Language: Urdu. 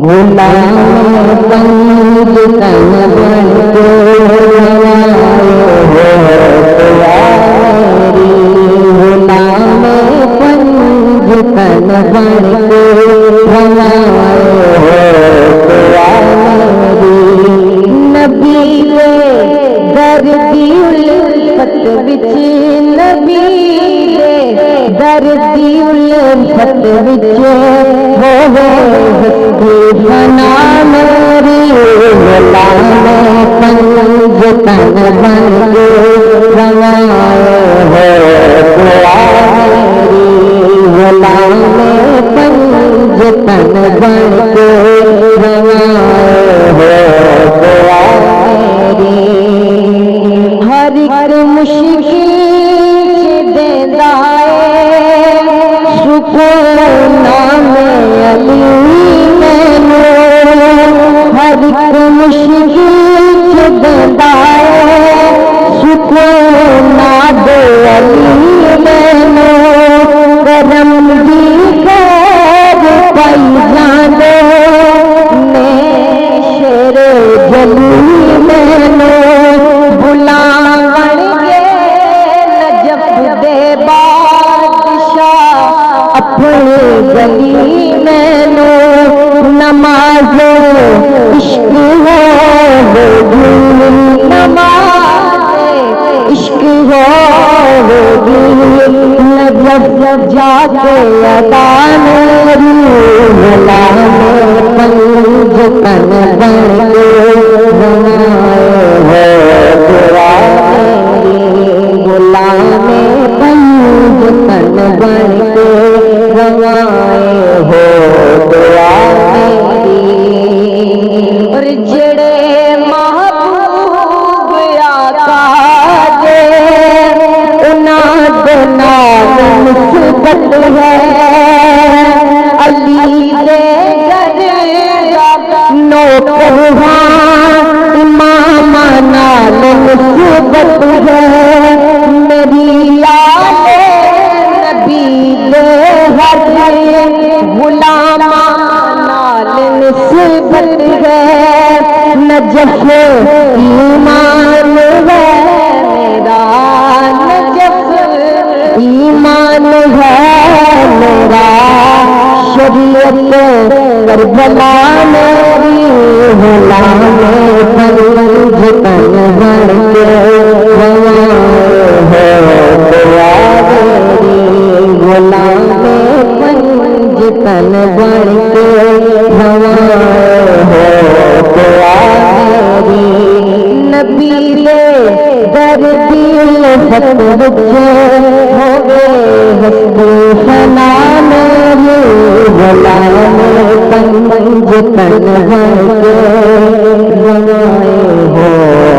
غلام پنج تن بن کے غلام پنج تن بن کے نبی دردی الفت بچ نبی دردی الفت بچ فنا میری غلام پنج تن بن کے غلام پنج تن بن کے ہر ایک مشکل دیندہ سکون نام علی مینو ہر ایک مشکل دیندہ سکون نام علی مینو کرم دی خیر پائی جاندے نے شیر جلی مینو بلاون گے نجف دے بادشاہ اپنی گلی مینو نماز عشق ہوگی نماز عشق ہوگی نجف جا کے ادا میری غلام پنج تن بن کے غلام پنج تن بن کے روائے ہو دعا میری اور جڑے محبوب آقا دے انہاں دے نال نسبت ہے علی دے گھر نوکر امام نال نسبت ہے میری یاد نبی دے ہر غلام نال نسبت ہے نجف ایمان ہے میرا نجف ایمان ہے میرا شریعت کربلا میری غلام پنج تن بن کے غلام پنج تن بن کے نبی دے دردی الفت بچ ہوگے ہستی فنا میری غلام پنج تن بن کے روائے ہو